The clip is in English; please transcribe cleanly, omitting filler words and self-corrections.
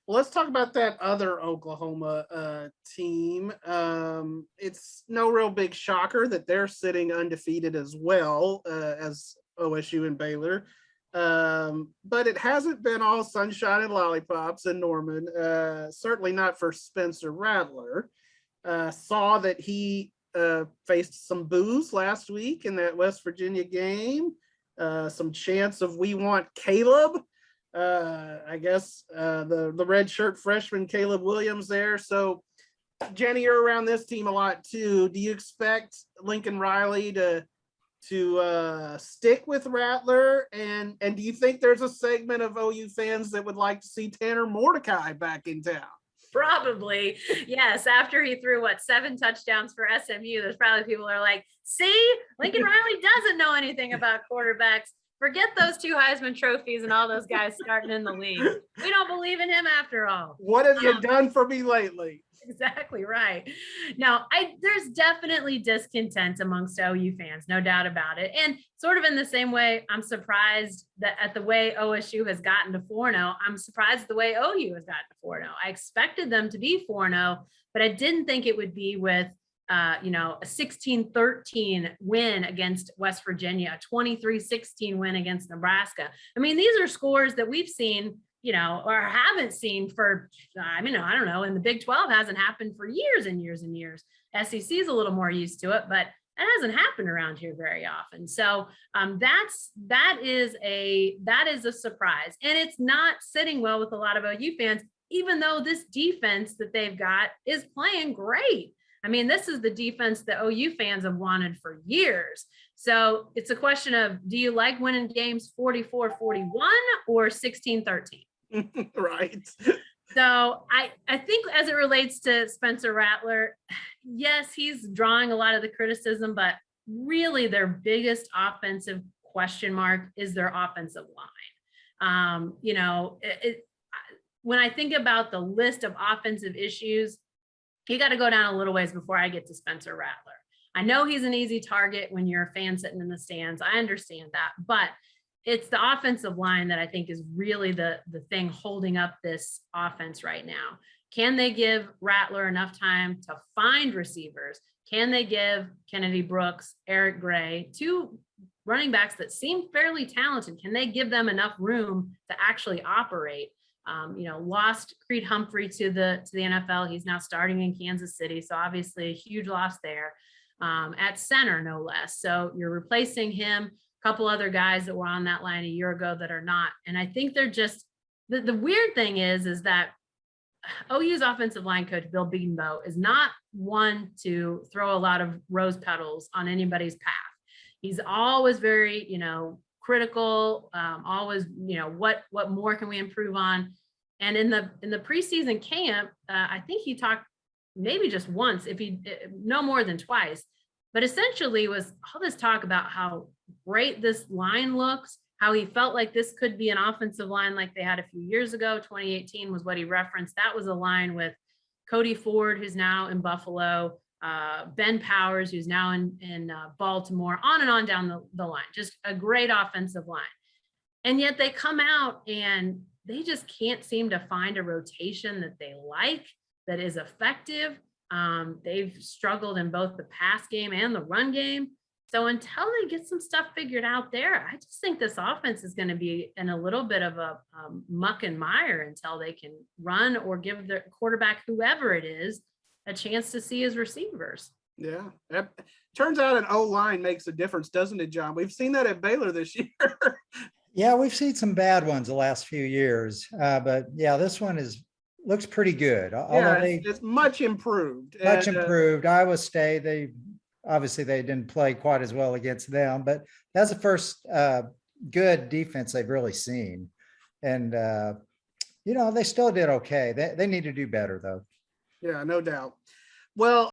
Well, let's talk about that other Oklahoma team. It's no real big shocker that they're sitting undefeated as well as OSU and Baylor. But it hasn't been all sunshine and lollipops in Norman. Certainly not for Spencer Rattler. Saw that he faced some boos last week in that West Virginia game. Some chants of "We want Caleb." I guess the redshirt freshman Caleb Williams there. So, Jenni, you're around this team a lot too. Do you expect Lincoln Riley to stick with Rattler? And do you think there's a segment of OU fans that would like to see Tanner Mordecai back in town? Probably, yes. After he threw 7 touchdowns for SMU, there's probably people are like, see, Lincoln Riley doesn't know anything about quarterbacks. Forget those 2 Heisman trophies and all those guys starting in the league. We don't believe in him after all. What have you done for me lately? Exactly right. Now, there's definitely discontent amongst OU fans, no doubt about it. And sort of in the same way, I'm surprised that at the way OSU has gotten to 4-0, I'm surprised at the way OU has gotten to 4-0. I expected them to be 4-0, but I didn't think it would be with a 16-13 win against West Virginia, a 23-16 win against Nebraska. I mean, these are scores that we've seen, or haven't seen for, I don't know, and the Big 12 hasn't happened for years and years and years. SEC is a little more used to it, but that hasn't happened around here very often. So that is a surprise. And it's not sitting well with a lot of OU fans, even though this defense that they've got is playing great. I mean, this is the defense that OU fans have wanted for years. So it's a question of, do you like winning games 44-41 or 16-13? Right. So I think as it relates to Spencer Rattler, yes, he's drawing a lot of the criticism, but really their biggest offensive question mark is their offensive line. When I think about the list of offensive issues, you got to go down a little ways before I get to Spencer Rattler. I know he's an easy target when you're a fan sitting in the stands. I understand that, but it's the offensive line that I think is really the thing holding up this offense right now. Can they give Rattler enough time to find receivers? Can they give Kennedy Brooks, Eric Gray, 2 running backs that seem fairly talented? Can they give them enough room to actually operate? Lost Creed Humphrey to the NFL. He's now starting in Kansas City. So obviously a huge loss there at center, no less. So you're replacing him, a couple other guys that were on that line a year ago that are not. And I think they're just, the weird thing is that OU's offensive line coach, Bill Bedenbaugh, is not one to throw a lot of rose petals on anybody's path. He's always very, critical, always, what more can we improve on? And in the preseason camp, I think he talked maybe just once, no more than twice, but essentially was all this talk about how great this line looks, how he felt like this could be an offensive line like they had a few years ago. 2018 was what he referenced. That was a line with Cody Ford, who's now in Buffalo, Ben Powers, who's now in Baltimore, on and on down the line. Just a great offensive line. And yet they come out and they just can't seem to find a rotation that they like, that is effective. They've struggled in both the pass game and the run game. So until they get some stuff figured out there, I just think this offense is going to be in a little bit of a muck and mire until they can run or give their quarterback, whoever it is, a chance to see his receivers. Yeah. Turns out an O-line makes a difference, doesn't it, John? We've seen that at Baylor this year. Yeah, we've seen some bad ones the last few years. But yeah, this one looks pretty good. Yeah, it's much improved. Much improved. Iowa State, they didn't play quite as well against them, but that's the first good defense they've really seen. And, they still did okay. They need to do better, though. Yeah, no doubt. Well,